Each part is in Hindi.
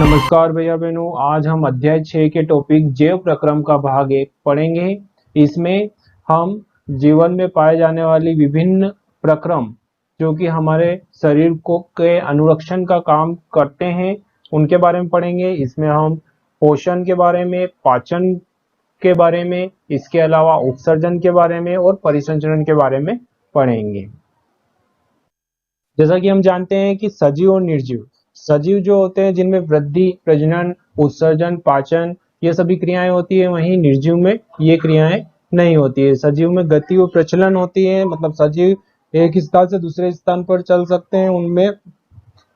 नमस्कार भैया बहनों, आज हम अध्याय 6 के टॉपिक जैव प्रक्रम का भाग 1 पढ़ेंगे। इसमें हम जीवन में पाए जाने वाली विभिन्न प्रक्रम जो कि हमारे शरीर को के अनुरक्षण का काम करते हैं उनके बारे में पढ़ेंगे। इसमें हम पोषण के बारे में, पाचन के बारे में, इसके अलावा उत्सर्जन के बारे में और परिसंचरण के बारे में पढ़ेंगे। जैसा कि हम जानते हैं कि सजीव और निर्जीव, सजीव जो होते हैं जिनमें वृद्धि, प्रजनन, उत्सर्जन, पाचन ये सभी क्रियाएं होती है, वहीं निर्जीव में ये क्रियाएं नहीं होती है। सजीव में गति और प्रचलन होती है, मतलब सजीव एक स्थान से दूसरे स्थान पर चल सकते हैं, उनमें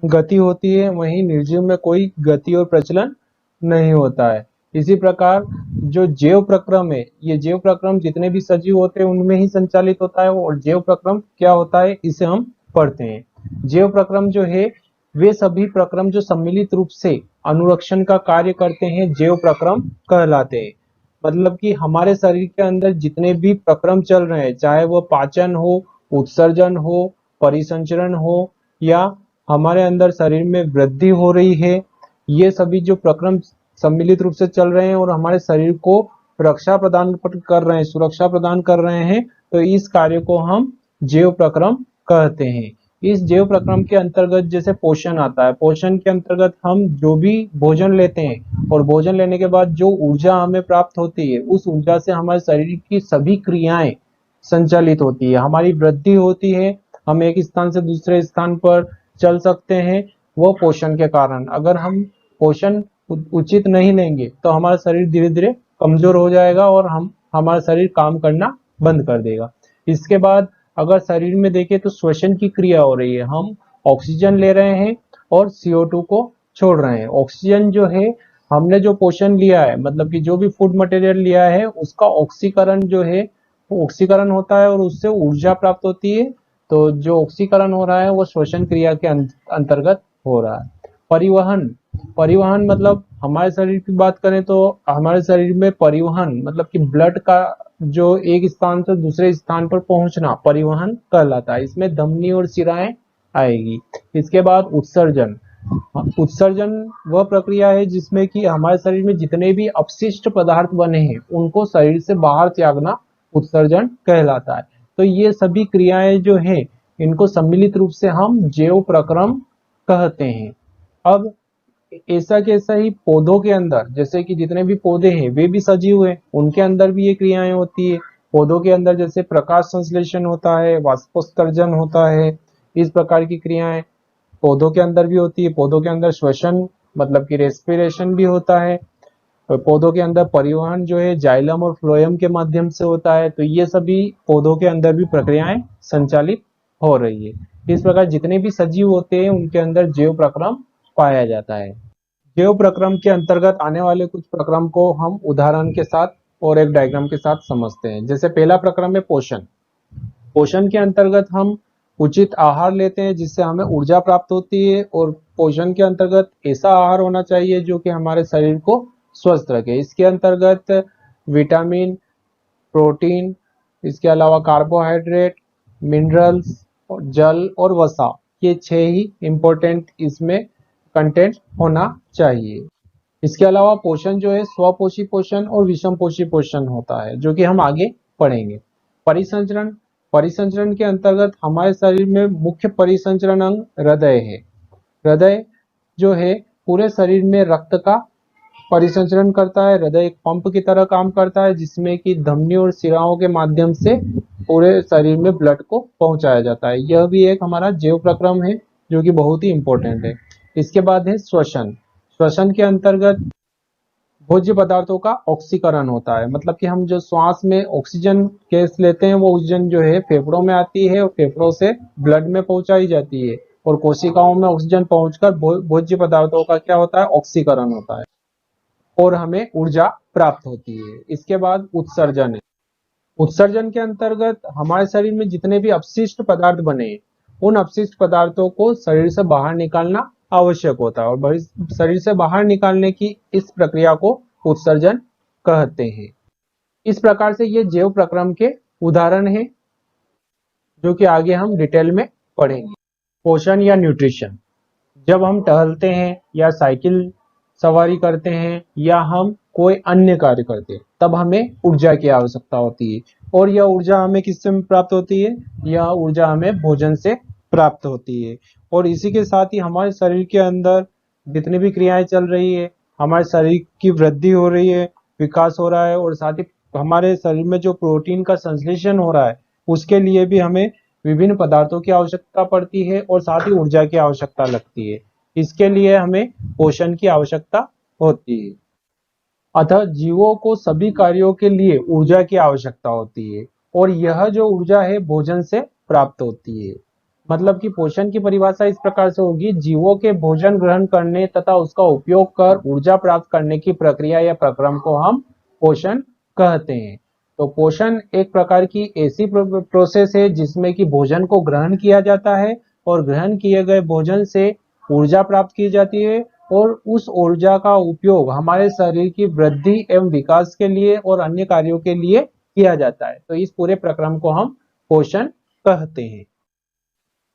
गति होती है, वहीं निर्जीव में कोई गति और प्रचलन नहीं होता है। इसी प्रकार जो जैव प्रक्रम है, ये जैव प्रक्रम जितने भी सजीव होते हैं उनमें ही संचालित होता है। और जैव प्रक्रम क्या होता है इसे हम पढ़ते हैं। जैव प्रक्रम जो है वे सभी प्रक्रम जो सम्मिलित रूप से अनुरक्षण का कार्य करते हैं जैव प्रक्रम कहलाते हैं। मतलब कि हमारे शरीर के अंदर जितने भी प्रक्रम चल रहे हैं, चाहे वो पाचन हो, उत्सर्जन हो, परिसंचरण हो या हमारे अंदर शरीर में वृद्धि हो रही है, ये सभी जो प्रक्रम सम्मिलित रूप से चल रहे हैं और हमारे शरीर को रक्षा प्रदान कर रहे हैं, सुरक्षा प्रदान कर रहे हैं, तो इस कार्य को हम जैव प्रक्रम कहते हैं। इस जैव प्रक्रम के अंतर्गत जैसे पोषण आता है, पोषण के अंतर्गत हम जो भी भोजन लेते हैं और भोजन लेने के बाद जो ऊर्जा हमें प्राप्त होती है, उस ऊर्जा से हमारे शरीर की सभी क्रियाएं संचालित होती है। हमारी वृद्धि होती है, हम एक स्थान से दूसरे स्थान पर चल सकते हैं, वो पोषण के कारण। अगर हम पोषण उचित नहीं लेंगे तो हमारा शरीर धीरे धीरे कमजोर हो जाएगा और हमारा शरीर काम करना बंद कर देगा। इसके बाद अगर शरीर में देखें तो श्वसन की क्रिया हो रही है, हम ऑक्सीजन ले रहे हैं और CO2 को छोड़ रहे हैं। ऑक्सीजन जो है, हमने जो पोषण लिया है, मतलब कि जो भी फूड मटेरियल लिया है, उसका ऑक्सीकरण जो है वो ऑक्सीकरण होता है और उससे ऊर्जा प्राप्त होती है। तो जो ऑक्सीकरण हो रहा है वो श्वसन क्रिया के अंतर्गत हो रहा है। परिवहन, परिवहन मतलब हमारे शरीर की बात करें तो हमारे शरीर में परिवहन मतलब कि ब्लड का जो एक स्थान से दूसरे स्थान पर पहुंचना परिवहन कहलाता है। इसमें धमनी और शिराएं आएगी। इसके बाद उत्सर्जन, उत्सर्जन वह प्रक्रिया है जिसमें कि हमारे शरीर में जितने भी अपशिष्ट पदार्थ बने हैं उनको शरीर से बाहर त्यागना उत्सर्जन कहलाता है। तो ये सभी क्रियाएं जो है इनको सम्मिलित रूप से हम जैव प्रक्रम कहते हैं। अब ऐसा कैसा ही पौधों के अंदर, जैसे कि जितने भी पौधे हैं वे भी सजीव हैं, उनके अंदर भी ये क्रियाएं होती है। पौधों के अंदर जैसे प्रकाश संश्लेषण होता है, वाष्पोत्सर्जन होता है, इस प्रकार की क्रियाएं पौधों के अंदर भी होती है। पौधों के अंदर श्वसन मतलब कि रेस्पिरेशन भी होता है। पौधों के अंदर परिवहन जो है जाइलम और फ्लोएम के माध्यम से होता है। तो ये सभी पौधों के अंदर भी प्रक्रियाएं संचालित हो रही है। इस प्रकार जितने भी सजीव होते हैं उनके अंदर जैव प्रक्रम पाया जाता है। जैव प्रक्रम के अंतर्गत आने वाले कुछ प्रक्रम को हम उदाहरण के साथ और एक डायग्राम के साथ समझते हैं। जैसे पहला प्रक्रम है पोषण। पोषण के अंतर्गत हम उचित आहार लेते हैं जिससे हमें ऊर्जा प्राप्त होती है, और पोषण के अंतर्गत ऐसा आहार होना चाहिए जो कि हमारे शरीर को स्वस्थ रखे। इसके अंतर्गत विटामिन, प्रोटीन, इसके अलावा कार्बोहाइड्रेट, मिनरल्स, जल और वसा, ये 6 ही इंपॉर्टेंट इसमें कंटेंट होना चाहिए। इसके अलावा पोषण जो है स्वपोषी पोषण और विषमपोषी पोषण होता है, जो कि हम आगे पढ़ेंगे। परिसंचरण, परिसंचरण के अंतर्गत हमारे शरीर में मुख्य परिसंचरण अंग हृदय है। हृदय जो है पूरे शरीर में रक्त का परिसंचरण करता है। हृदय एक पंप की तरह काम करता है जिसमें कि धमनी और शिराओं के माध्यम से पूरे शरीर में ब्लड को पहुंचाया जाता है। यह भी एक हमारा जैव प्रक्रम है जो कि बहुत ही इंपॉर्टेंट है। इसके बाद है श्वसन। श्वसन के अंतर्गत भोज्य पदार्थों का ऑक्सीकरण होता है, मतलब कि हम जो श्वास में ऑक्सीजन गैस लेते हैं वो ऑक्सीजन जो है फेफड़ों में आती है और फेफड़ों से ब्लड में पहुंचाई जाती है, और कोशिकाओं में ऑक्सीजन पहुंचकर भोज्य पदार्थों का क्या होता है, ऑक्सीकरण होता है और हमें ऊर्जा प्राप्त होती है। इसके बाद उत्सर्जन है। उत्सर्जन के अंतर्गत हमारे शरीर में जितने भी अपशिष्ट पदार्थ बने उन अपशिष्ट पदार्थों को शरीर से बाहर निकालना आवश्यक होता है, और शरीर से बाहर निकालने की इस प्रक्रिया को उत्सर्जन कहते हैं। इस प्रकार से ये जैव प्रक्रम के उदाहरण हैं जो कि आगे हम डिटेल में पढ़ेंगे। पोषण या न्यूट्रिशन, जब हम टहलते हैं या साइकिल सवारी करते हैं या हम कोई अन्य कार्य करते हैं, तब हमें ऊर्जा की आवश्यकता होती है। और यह ऊर्जा हमें किससे प्राप्त होती है? यह ऊर्जा हमें भोजन से प्राप्त होती है। और इसी के साथ ही हमारे शरीर के अंदर जितनी भी क्रियाएं चल रही है, हमारे शरीर की वृद्धि हो रही है, विकास हो रहा है, और साथ ही हमारे शरीर में जो प्रोटीन का संश्लेषण हो रहा है, उसके लिए भी हमें विभिन्न पदार्थों की आवश्यकता पड़ती है और साथ ही ऊर्जा की आवश्यकता लगती है। इसके लिए हमें पोषण की आवश्यकता होती है। अतः जीवों को सभी कार्यों के लिए ऊर्जा की आवश्यकता होती है, और यह जो ऊर्जा है भोजन से प्राप्त होती है। मतलब कि पोषण की परिभाषा इस प्रकार से होगी, जीवों के भोजन ग्रहण करने तथा उसका उपयोग कर ऊर्जा प्राप्त करने की प्रक्रिया या प्रक्रम को हम पोषण कहते हैं। तो पोषण एक प्रकार की ऐसी प्रोसेस है जिसमें कि भोजन को ग्रहण किया जाता है, और ग्रहण किए गए भोजन से ऊर्जा प्राप्त की जाती है, और उस ऊर्जा का उपयोग हमारे शरीर की वृद्धि एवं विकास के लिए और अन्य कार्यों के लिए किया जाता है। तो इस पूरे प्रक्रम को हम पोषण कहते हैं।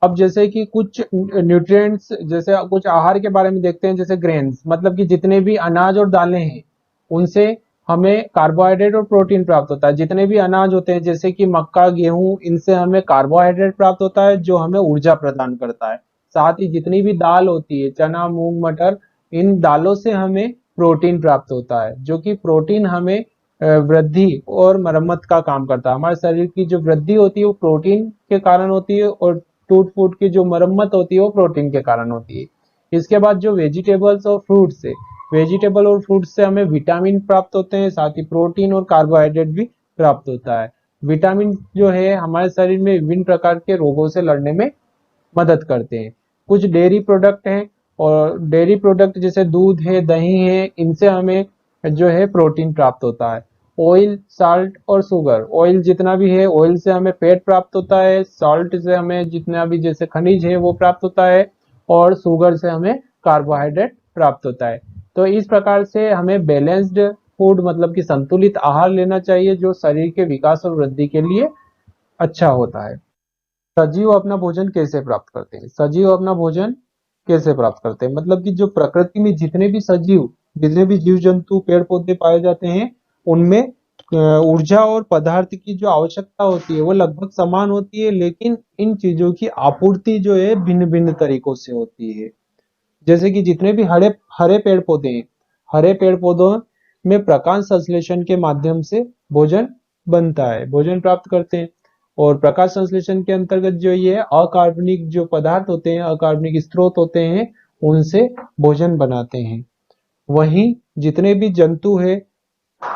अब जैसे कि कुछ न्यूट्रिएंट्स, जैसे कुछ आहार के बारे में देखते हैं, जैसे ग्रेन्स, मतलब कि जितने भी अनाज और दालें हैं उनसे हमें कार्बोहाइड्रेट और प्रोटीन प्राप्त होता है। जितने भी अनाज होते हैं जैसे कि मक्का, गेहूं, इनसे हमें कार्बोहाइड्रेट प्राप्त होता है जो हमें ऊर्जा प्रदान करता है। साथ ही जितनी भी दाल होती है, चना, मूंग, मटर, इन दालों से हमें प्रोटीन प्राप्त होता है, जो कि प्रोटीन हमें वृद्धि और मरम्मत का काम करता है। हमारे शरीर की जो वृद्धि होती है वो प्रोटीन के कारण होती है, और टूट फूट की जो मरम्मत होती है वो प्रोटीन के कारण होती है। इसके बाद जो वेजिटेबल्स और फ्रूट्स है, वेजिटेबल और फ्रूट्स से हमें विटामिन प्राप्त होते हैं, साथ ही प्रोटीन और कार्बोहाइड्रेट भी प्राप्त होता है। विटामिन जो है हमारे शरीर में विभिन्न प्रकार के रोगों से लड़ने में मदद करते हैं। कुछ डेयरी प्रोडक्ट हैं, और डेयरी प्रोडक्ट जैसे दूध है, दही है, इनसे हमें जो है प्रोटीन प्राप्त होता है। ऑयल, साल्ट और शुगर, ऑयल जितना भी है, ऑयल से हमें फैट प्राप्त होता है, साल्ट से हमें जितना भी जैसे खनिज है वो प्राप्त होता है, और शुगर से हमें कार्बोहाइड्रेट प्राप्त होता है। तो इस प्रकार से हमें बैलेंस्ड फूड, मतलब कि संतुलित आहार लेना चाहिए जो शरीर के विकास और वृद्धि के लिए अच्छा होता है। सजीव अपना भोजन कैसे प्राप्त करते हैं? सजीव अपना भोजन कैसे प्राप्त करते हैं? मतलब कि जो प्रकृति में जितने भी सजीव, जितने भी जीव जंतु, पेड़ पौधे पाए जाते हैं, उनमें ऊर्जा और पदार्थ की जो आवश्यकता होती है वो लगभग समान होती है, लेकिन इन चीजों की आपूर्ति जो है भिन्न भिन्न तरीकों से होती है। जैसे कि जितने भी हरे हरे पेड़ पौधे हैं, हरे पेड़ पौधों में प्रकाश संश्लेषण के माध्यम से भोजन बनता है, भोजन प्राप्त करते हैं। और प्रकाश संश्लेषण के अंतर्गत जो ये अकार्बनिक जो पदार्थ होते हैं, अकार्बनिक स्रोत होते हैं, उनसे भोजन बनाते हैं। वहीं जितने भी जंतु है,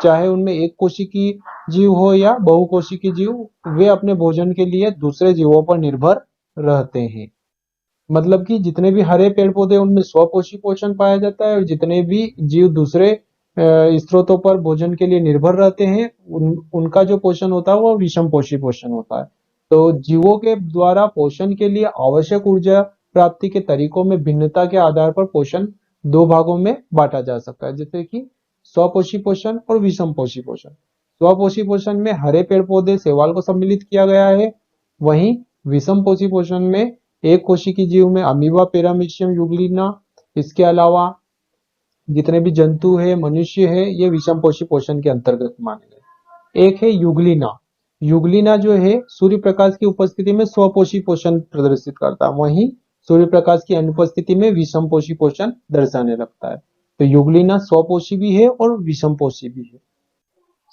चाहे उनमें एक कोशिकीय जीव हो या बहुकोशिकीय जीव, वे अपने भोजन के लिए दूसरे जीवों पर निर्भर रहते हैं। मतलब कि जितने भी हरे पेड़ पौधे उनमें स्वपोषी पोषण पाया जाता है, और जितने भी जीव दूसरे स्रोतों पर भोजन के लिए निर्भर रहते हैं, उनका जो पोषण होता है वो विषम पोषी पोषण होता है। तो जीवों के द्वारा पोषण के लिए आवश्यक ऊर्जा प्राप्ति के तरीकों में भिन्नता के आधार पर पोषण दो भागों में बांटा जा सकता है, जैसे कि स्वपोषी पोषण और विषम पोषी पोषण। स्वपोषी पोषण में हरे पेड़ पौधे, शैवाल को सम्मिलित किया गया है। वहीं विषम पोषी पोषण में एक कोशिकीय जीव में अमीबा, पैरामीशियम, यूग्लिना, इसके अलावा जितने भी जंतु है, मनुष्य है, ये विषम पोषी पोषण के अंतर्गत माने गए। एक है यूग्लिना। यूग्लिना जो है सूर्य प्रकाश की उपस्थिति में स्वपोषी पोषण प्रदर्शित करता है, वहीं सूर्य प्रकाश की अनुपस्थिति में विषम पोषी पोषण दर्शाने लगता है। तो यूग्लिना स्वपोषी भी है और विषम पोषी भी है।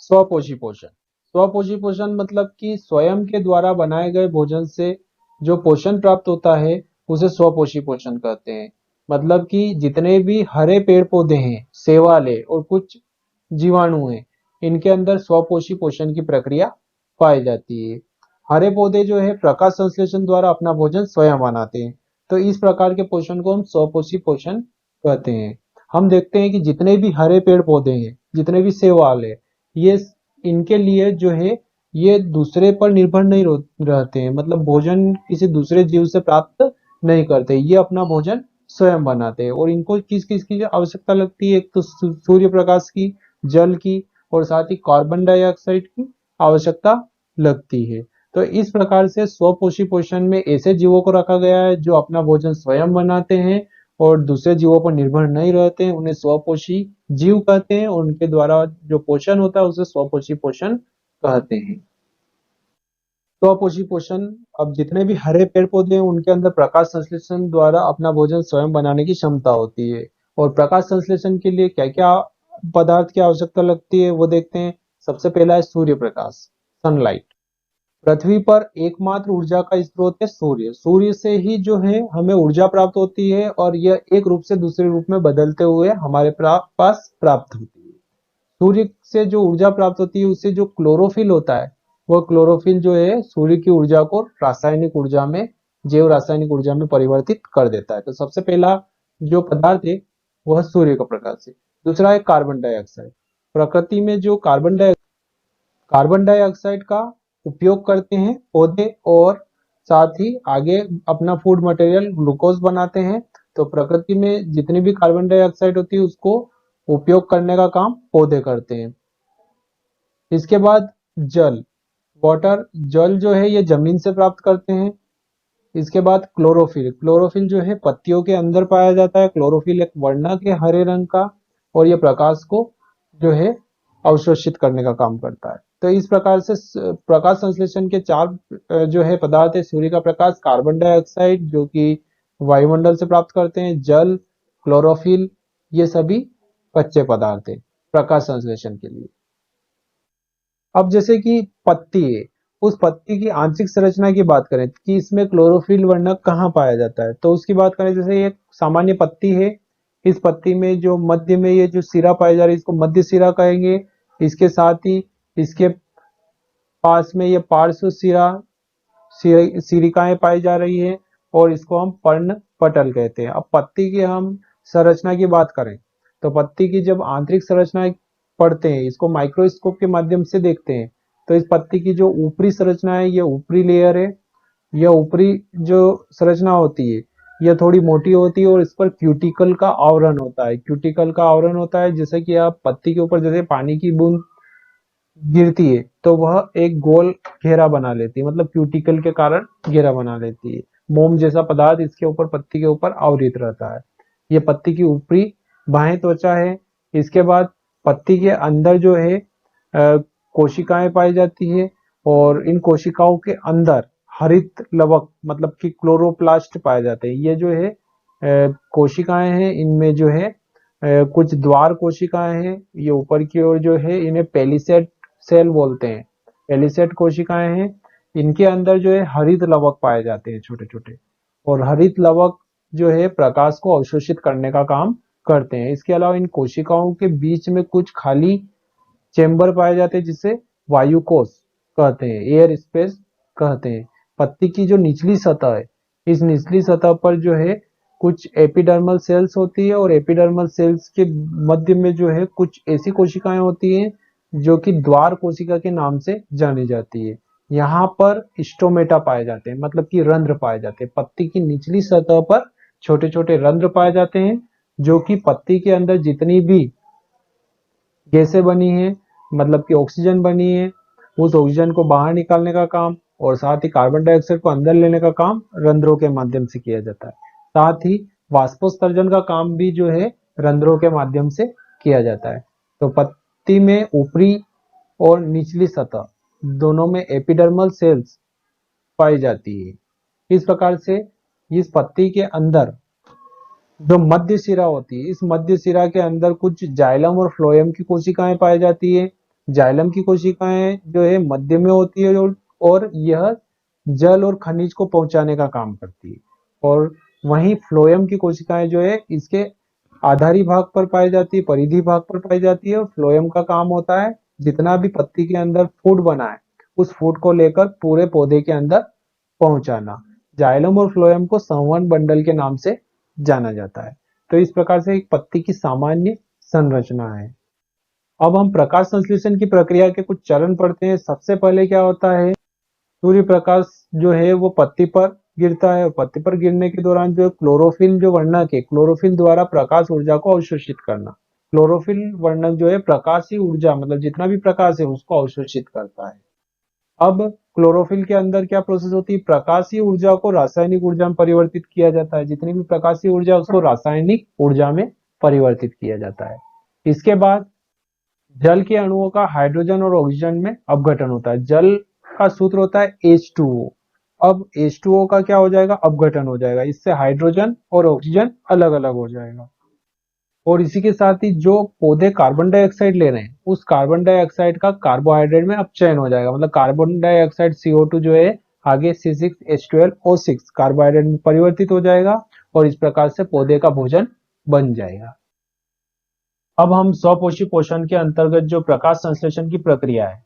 स्वपोषी पोषण, स्वपोषी पोषण मतलब कि स्वयं के द्वारा बनाए गए भोजन से जो पोषण प्राप्त होता है उसे स्वपोषी पोषण कहते हैं। मतलब कि जितने भी हरे पेड़ पौधे हैं, शैवाल है और कुछ जीवाणु हैं, इनके अंदर स्वपोषी पोषण की प्रक्रिया पाई जाती है। हरे पौधे जो है प्रकाश संश्लेषण द्वारा अपना भोजन स्वयं बनाते हैं। तो इस प्रकार के पोषण को हम स्वपोषी पोषण कहते हैं। हम देखते हैं कि जितने भी हरे पेड़ पौधे हैं, जितने भी शैवाल है, ये इनके लिए जो है ये दूसरे पर निर्भर नहीं रहते हैं, मतलब भोजन किसी दूसरे जीव से प्राप्त नहीं करते, ये अपना भोजन स्वयं बनाते हैं। और इनको किस किस की आवश्यकता लगती है? एक तो सूर्य प्रकाश की, जल की, और साथ ही कार्बन डाइऑक्साइड की आवश्यकता लगती है। तो इस प्रकार से स्वपोषी पोषण में ऐसे जीवों को रखा गया है जो अपना भोजन स्वयं बनाते हैं, और दूसरे जीवों पर निर्भर नहीं रहते हैं, उन्हें स्वपोषी जीव कहते हैं और उनके द्वारा जो पोषण होता है उसे स्वपोषी पोषण कहते हैं। स्वपोषी पोषण, अब जितने भी हरे पेड़ पौधे हैं उनके अंदर प्रकाश संश्लेषण द्वारा अपना भोजन स्वयं बनाने की क्षमता होती है। और प्रकाश संश्लेषण के लिए क्या क्या पदार्थ की आवश्यकता लगती है वो देखते हैं। सबसे पहला है सूर्य प्रकाश, सनलाइट। पृथ्वी पर एकमात्र ऊर्जा का स्रोत है सूर्य। सूर्य से ही जो है हमें ऊर्जा प्राप्त होती है और यह एक रूप से दूसरे रूप में बदलते हुए हमारे पास प्राप्त होती है। सूर्य से जो ऊर्जा प्राप्त होती है उससे जो क्लोरोफिल होता है, वह क्लोरोफिल जो है सूर्य की ऊर्जा को रासायनिक ऊर्जा में, जैव रासायनिक ऊर्जा में परिवर्तित कर देता है। तो सबसे पहला जो पदार्थ है वह सूर्य का प्रकाश है। दूसरा है कार्बन डाइऑक्साइड। प्रकृति में जो कार्बन डाइऑक्साइड का उपयोग करते हैं पौधे और साथ ही आगे अपना फूड मटेरियल ग्लूकोज बनाते हैं। तो प्रकृति में जितनी भी कार्बन डाइऑक्साइड होती है उसको उपयोग करने का काम पौधे करते हैं। इसके बाद जल, वाटर, जल जो है ये जमीन से प्राप्त करते हैं। इसके बाद क्लोरोफिल, क्लोरोफिल जो है पत्तियों के अंदर पाया जाता है। क्लोरोफिल एक वर्णक है हरे रंग का और ये प्रकाश को जो है अवशोषित करने का काम करता है। तो इस प्रकार से प्रकाश संश्लेषण के चार जो है पदार्थ है, सूर्य का प्रकाश, कार्बन डाइऑक्साइड जो कि वायुमंडल से प्राप्त करते हैं, जल, क्लोरोफिल, ये सभी कच्चे पदार्थ है प्रकाश संश्लेषण के लिए। अब जैसे कि पत्ती है, उस पत्ती की आंशिक संरचना की बात करें कि इसमें क्लोरोफिल वर्णक कहाँ पाया जाता है, तो उसकी बात करें जैसे ये सामान्य पत्ती है। इस पत्ती में जो मध्य में ये जो सिरा पाया जा रहा है इसको मध्य सिरा कहेंगे। इसके साथ ही इसके पास में ये पार्श्व सिरिकाएं पाई जा रही है और इसको हम पर्ण पटल कहते हैं। अब पत्ती की हम संरचना की बात करें तो पत्ती की जब आंतरिक संरचना पढ़ते हैं, इसको माइक्रोस्कोप के माध्यम से देखते हैं, तो इस पत्ती की जो ऊपरी संरचना है, ये ऊपरी लेयर है, यह ऊपरी जो संरचना होती है यह थोड़ी मोटी होती है और इस पर क्यूटिकल का आवरण होता है। क्यूटिकल का आवरण होता है जैसे कि आप पत्ती के ऊपर जैसे पानी की बूंद गिरती है तो वह एक गोल घेरा बना लेती है, मतलब क्यूटिकल के कारण घेरा बना लेती है। मोम जैसा पदार्थ इसके ऊपर पत्ती के ऊपर आवृत रहता है। ये पत्ती की ऊपरी बाह्य त्वचा है। इसके बाद पत्ती के अंदर जो है कोशिकाएं पाई जाती है और इन कोशिकाओं के अंदर हरित लवक मतलब कि क्लोरोप्लास्ट पाए जाते हैं। ये जो है कोशिकाएं हैं, इनमें जो है कुछ द्वार कोशिकाएं हैं। ये ऊपर की ओर जो है इन्हें पेलिसेड सेल बोलते हैं। पेलिसेड कोशिकाएं हैं, इनके अंदर जो है हरित लवक पाए जाते हैं छोटे छोटे, और हरित लवक जो है प्रकाश को अवशोषित करने का काम करते हैं। इसके अलावा इन कोशिकाओं के बीच में कुछ खाली चेंबर पाए जाते हैं जिसे वायु कोश कहते हैं, एयर स्पेस कहते हैं। पत्ती की जो निचली सतह है, इस निचली सतह पर जो है कुछ एपिडर्मल सेल्स होती है और एपिडर्मल सेल्स के मध्य में जो है कुछ ऐसी कोशिकाएं होती हैं जो कि द्वार कोशिका के नाम से जानी जाती है। यहाँ पर स्टोमेटा पाए जाते हैं, मतलब कि रंध्र पाए जाते हैं। पत्ती की निचली सतह पर छोटे छोटे रंध्र पाए जाते हैं जो कि पत्ती के अंदर जितनी भी गैसें बनी है, मतलब कि ऑक्सीजन बनी है, उस ऑक्सीजन को बाहर निकालने का काम और साथ ही कार्बन डाइऑक्साइड को अंदर लेने का काम रंध्रों के माध्यम से किया जाता है। साथ ही वाष्पोत्सर्जन का काम भी जो है रंध्रों के माध्यम से किया जाता है। तो पत्ती में ऊपरी और निचली सतह दोनों में एपिडर्मल सेल्स पाई जाती है। इस प्रकार से इस पत्ती के अंदर जो मध्य शिरा होती है, इस मध्य शिरा के अंदर कुछ जाइलम और फ्लोएम की कोशिकाएं पाई जाती है। जाइलम की कोशिकाएं जो है मध्य में होती है और यह जल और खनिज को पहुंचाने का काम करती है, और वहीं फ्लोएम की कोशिकाएं जो है इसके आधारी भाग पर पाई जाती है, परिधि भाग पर पाई जाती है। और फ्लोएम का काम होता है जितना भी पत्ती के अंदर फूड बना है उस फूड को लेकर पूरे पौधे के अंदर पहुंचाना। जाइलम और फ्लोएम को संवहन बंडल के नाम से जाना जाता है। तो इस प्रकार से एक पत्ती की सामान्य संरचना है। अब हम प्रकाश संश्लेषण की प्रक्रिया के कुछ चरण पढ़ते हैं। सबसे पहले क्या होता है, सूर्य प्रकाश जो है वो पत्ती पर गिरता है और पत्ती पर गिरने के दौरान जो क्लोरोफिल जो वर्णक है, क्लोरोफिल द्वारा प्रकाश ऊर्जा को अवशोषित करना। क्लोरोफिल वर्णक जो है प्रकाशीय ऊर्जा मतलब जितना भी प्रकाश है उसको अवशोषित करता है। अब क्लोरोफिल के अंदर क्या प्रोसेस होती है, प्रकाशीय ऊर्जा को रासायनिक ऊर्जा में परिवर्तित किया जाता है। जितनी भी प्रकाशीय ऊर्जा उसको रासायनिक ऊर्जा में परिवर्तित किया जाता है। इसके बाद जल के अणुओं का हाइड्रोजन और ऑक्सीजन में अपघटन होता है। जल का सूत्र होता है H2O। अब H2O का क्या हो जाएगा, अपघटन हो जाएगा। इससे हाइड्रोजन और ऑक्सीजन अलग अलग हो जाएगा। और इसी के साथ ही जो पौधे कार्बन डाइऑक्साइड ले रहे हैं उस कार्बन डाइऑक्साइड का कार्बोहाइड्रेट में अपचयन हो जाएगा। मतलब कार्बन डाइऑक्साइड CO2 जो है आगे C6H12O6 कार्बोहाइड्रेट में परिवर्तित हो जाएगा और इस प्रकार से पौधे का भोजन बन जाएगा। अब हम स्वपोषी पोषण के अंतर्गत जो प्रकाश संश्लेषण की प्रक्रिया है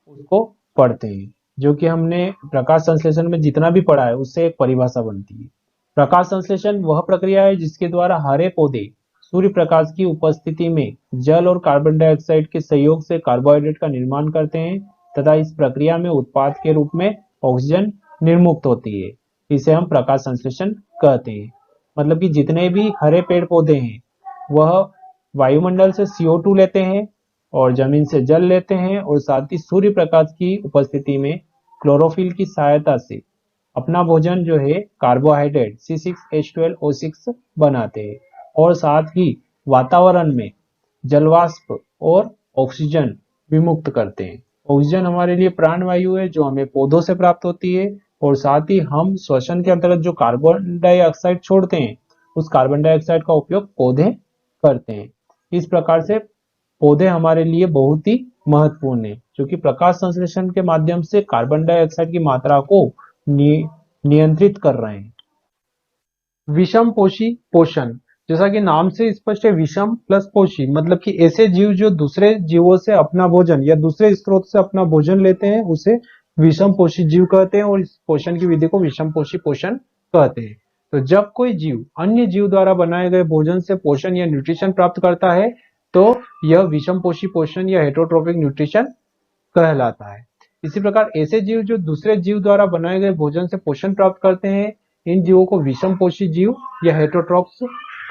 उसको पढ़ते हैं। जो कि हमने प्रकाश संश्लेषण में जितना भी पढ़ा है उससे एक परिभाषा बनती है। प्रकाश संश्लेषण वह प्रक्रिया है जिसके द्वारा हरे पौधे सूर्य प्रकाश की उपस्थिति में जल और कार्बन डाइऑक्साइड के सहयोग से कार्बोहाइड्रेट का निर्माण करते हैं तथा इस प्रक्रिया में उत्पाद के रूप में ऑक्सीजन निर्मुक्त होती है। इसे हम प्रकाश संश्लेषण कहते हैं। मतलब कि जितने भी हरे पेड़ पौधे हैं वह वायुमंडल से CO2 लेते हैं और जमीन से जल लेते हैं और साथ ही सूर्य प्रकाश की उपस्थिति में क्लोरोफिल की सहायता से अपना भोजन जो है कार्बोहाइड्रेट C6H12O6 बनाते हैं और साथ ही वातावरण में जलवाष्प और ऑक्सीजन विमुक्त करते हैं। ऑक्सीजन हमारे लिए प्राणवायु है जो हमें पौधों से प्राप्त होती है और साथ ही हम श्वसन के अंतर्गत जो कार्बन डाइऑक्साइड छोड़ते हैं उस कार्बन डाइऑक्साइड का उपयोग पौधे करते हैं। इस प्रकार से पौधे हमारे लिए बहुत ही महत्वपूर्ण है जो कि प्रकाश संश्लेषण के माध्यम से कार्बन डाइऑक्साइड की मात्रा को नियंत्रित कर रहे हैं। विषम पोषी पोषण, जैसा कि नाम से स्पष्ट है विषम प्लस पोषी, मतलब कि ऐसे जीव जो दूसरे जीवों से अपना भोजन या दूसरे स्रोत से अपना भोजन लेते हैं उसे विषम पोषी जीव कहते हैं और इस पोषण की विधि को विषम पोषी पोषण कहते हैं। तो जब कोई जीव अन्य जीव द्वारा बनाए गए भोजन से पोषण या न्यूट्रिशन प्राप्त करता है तो यह विषम पोषी पोषण या हेटरोट्रोपिक न्यूट्रिशन कहलाता है। इसी प्रकार ऐसे जीव जो दूसरे जीव द्वारा बनाए गए भोजन से पोषण प्राप्त करते हैं इन जीवों को विषम पोषी जीव या हेटरोट्रॉप्स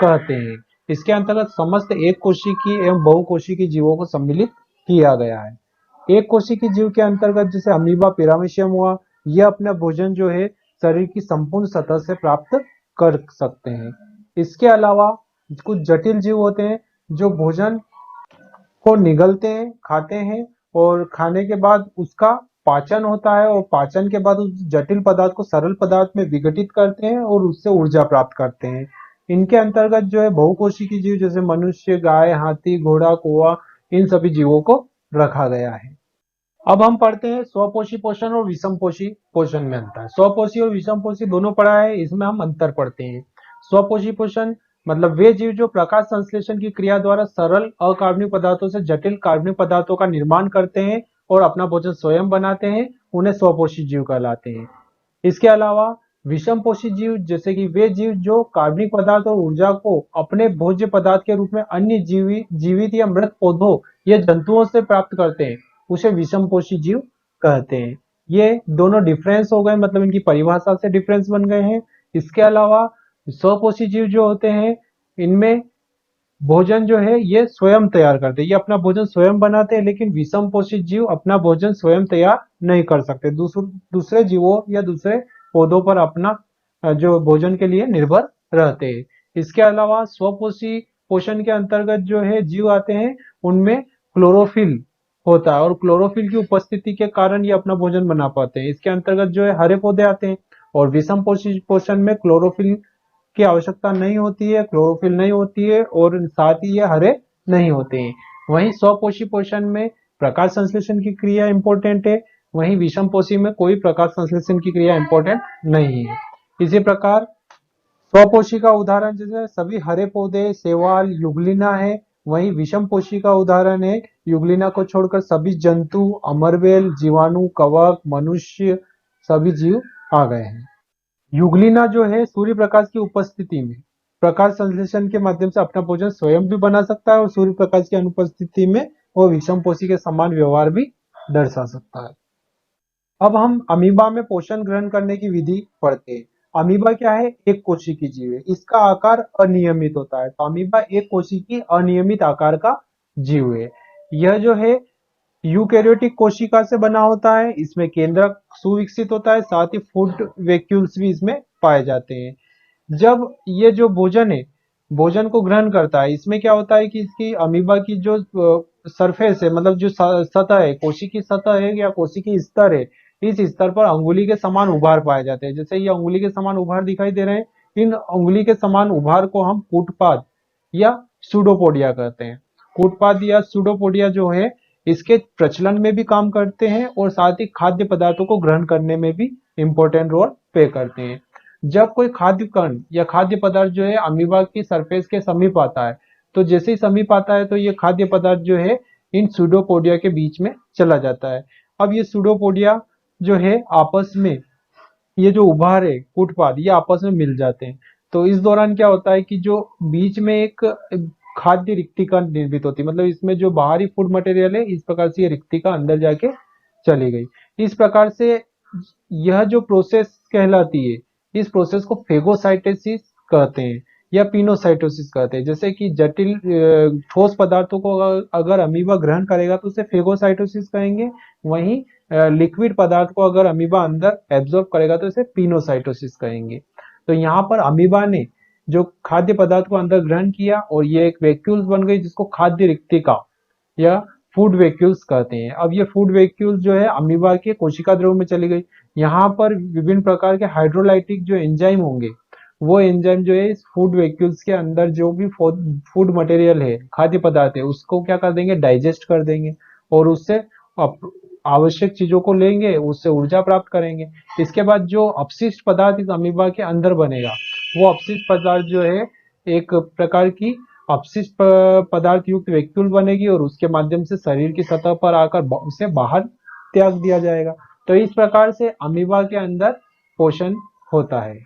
कहते हैं। इसके अंतर्गत समस्त एक कोशिकी एवं बहुकोशिकी जीवों को सम्मिलित किया गया है। एक कोशिकी जीव के अंतर्गत जैसे अमीबा, पैरामीशियम हुआ, यह अपना भोजन जो है शरीर की संपूर्ण सतह से प्राप्त कर सकते हैं। इसके अलावा कुछ जटिल जीव होते हैं जो भोजन को निगलते हैं, खाते हैं और खाने के बाद उसका पाचन होता है और पाचन के बाद उस जटिल पदार्थ को सरल पदार्थ में विघटित करते हैं और उससे ऊर्जा प्राप्त करते हैं। इनके अंतर्गत जो है बहुकोशिकीय जीव जैसे मनुष्य, गाय, हाथी, घोड़ा, कौवा, इन सभी जीवों को रखा गया है। अब हम पढ़ते हैं स्वपोषी पोषण और विषम पोषी पोषण में अंतर। स्वपोषी और विषम पोषी दोनों पढ़ा है, इसमें हम अंतर पढ़ते हैं। स्वपोषी पोषण मतलब वे जीव जो प्रकाश संश्लेषण की क्रिया द्वारा सरल अकार्बनिक पदार्थों से जटिल कार्बनिक पदार्थों का निर्माण करते हैं और अपना भोजन स्वयं बनाते हैं, उन्हें स्वपोषी जीव कहलाते हैं। इसके अलावा विषम पोषी जीव जैसे कि वे जीव जो कार्बनिक पदार्थ और ऊर्जा को अपने भोज्य पदार्थ के रूप में अन्य जीवित या मृत पौधों या जंतुओं से प्राप्त करते हैं, उसे विषम पोषी जीव कहते हैं। ये दोनों डिफरेंस हो गए, मतलब इनकी परिभाषा से डिफरेंस बन गए हैं। इसके अलावा स्वपोषी जीव जो होते हैं इनमें भोजन जो है ये स्वयं तैयार करते हैं, ये अपना भोजन स्वयं बनाते हैं, लेकिन विषम पोषी जीव अपना भोजन स्वयं तैयार नहीं कर सकते, दूसरे जीवों या दूसरे पौधों पर अपना जो भोजन के लिए निर्भर रहते हैं। इसके अलावा स्वपोषी पोषण के अंतर्गत जो है जीव आते हैं उनमें क्लोरोफिल होता है और क्लोरोफिल की उपस्थिति के कारण ये अपना भोजन बना पाते हैं। इसके अंतर्गत जो है हरे पौधे आते हैं और विषम पोषी पोषण में क्लोरोफिल की आवश्यकता नहीं होती है, क्लोरोफिल नहीं होती है और साथ ही ये हरे नहीं होते हैं। वहीं स्वपोषी पोषण में प्रकाश संश्लेषण की क्रिया इंपॉर्टेंट है, वहीं विषम पोषी में कोई प्रकाश संश्लेषण की क्रिया इंपॉर्टेंट नहीं है। इसी प्रकार स्वपोषी का उदाहरण जैसे सभी हरे पौधे, शैवाल, युगलिना है, वहीं विषम पोषी का उदाहरण है युगलिना को छोड़कर सभी जंतु, अमरबेल, जीवाणु, कवक, मनुष्य, सभी जीव आ गए हैं। युगलिना जो है सूर्य प्रकाश की उपस्थिति में प्रकाश संश्लेषण के माध्यम से अपना भोजन स्वयं भी बना सकता है और सूर्य प्रकाश की अनुपस्थिति में वो विषम पोषी के समान व्यवहार भी दर्शा सकता है। अब हम अमीबा में पोषण ग्रहण करने की विधि पढ़ते हैं। अमीबा क्या है, एक कोशिकीय जीव है, इसका आकार अनियमित होता है। तो अमीबा एक कोशिकीय अनियमित आकार का जीव है। यह जो है यूकैरियोटिक कोशिका से बना होता है, इसमें केंद्रक सुविकसित होता है, साथ ही फूड वैक्यूल्स भी इसमें पाए जाते हैं। जब ये जो भोजन है, भोजन को ग्रहण करता है, इसमें क्या होता है कि इसकी अमीबा की जो सरफेस है, मतलब जो सतह है, कोशिकी सतह है या कोशिकी स्तर है, इस स्तर पर अंगुली के समान उभार पाए जाते हैं। जैसे ये अंगुली के समान उभार दिखाई दे रहे हैं, इन अंगुली के समान उभार को हम कूटपाद या सूडोपोडिया कहते हैं। कूटपाद या सूडोपोडिया जो है, इसके प्रचलन में भी काम करते हैं और साथ ही खाद्य पदार्थों को ग्रहण करने में भी इंपॉर्टेंट रोल प्ले करते हैं। जब कोई खाद्य कण या खाद्य पदार्थ जो है अमीबा की सरफेस के समीप आता है, तो जैसे ही समीप आता है तो ये खाद्य पदार्थ जो है इन सूडोपोडिया के बीच में चला जाता है। अब ये सूडोपोडिया जो है आपस में, ये जो उभार है कूटपाद, ये आपस में मिल जाते हैं। तो इस दौरान क्या होता है कि जो बीच में एक खाद्य रिक्तिका निर्मित होती है, मतलब इसमें जो बाहरी फूड मटेरियल है, इस प्रकार से ये रिक्तिका अंदर जाके चली गई। इस प्रकार से यह जो प्रोसेस कहलाती है, इस प्रोसेस को फेगोसाइटोसिस कहते हैं या पिनोसाइटोसिस कहते हैं। जैसे कि जटिल ठोस पदार्थों को अगर अमीबा ग्रहण करेगा तो उसे फेगोसाइटोसिस कहेंगे, वहीं लिक्विड पदार्थ को अगर अमीबा अंदर एब्जॉर्ब करेगा तो इसे पिनोसाइटोसिस कहेंगे। तो यहाँ पर अमीबा ने जो खाद्य पदार्थ को अंदर ग्रहण किया और ये एक वैक्यूल्स बन गई, जिसको खाद्य रिक्तिका या फूड वैक्यूल्स कहते हैं। अब ये फूड वैक्यूल्स जो है अमीबा के कोशिका द्रव में चली गई। यहाँ पर विभिन्न प्रकार के हाइड्रोलाइटिक जो एंजाइम होंगे, वो एंजाइम जो है इस फूड वैक्यूल्स के अंदर जो भी फूड मटेरियल है, खाद्य पदार्थ है, उसको क्या कर देंगे, डाइजेस्ट कर देंगे और उससे आवश्यक चीजों को लेंगे, उससे ऊर्जा प्राप्त करेंगे। इसके बाद जो अपशिष्ट पदार्थ इस अमीबा के अंदर बनेगा, वो अपशिष्ट पदार्थ जो है एक प्रकार की अपशिष्ट पदार्थ युक्त वैक्यूल बनेगी और उसके माध्यम से शरीर की सतह पर आकर उसे बाहर त्याग दिया जाएगा। तो इस प्रकार से अमीबा के अंदर पोषण होता है।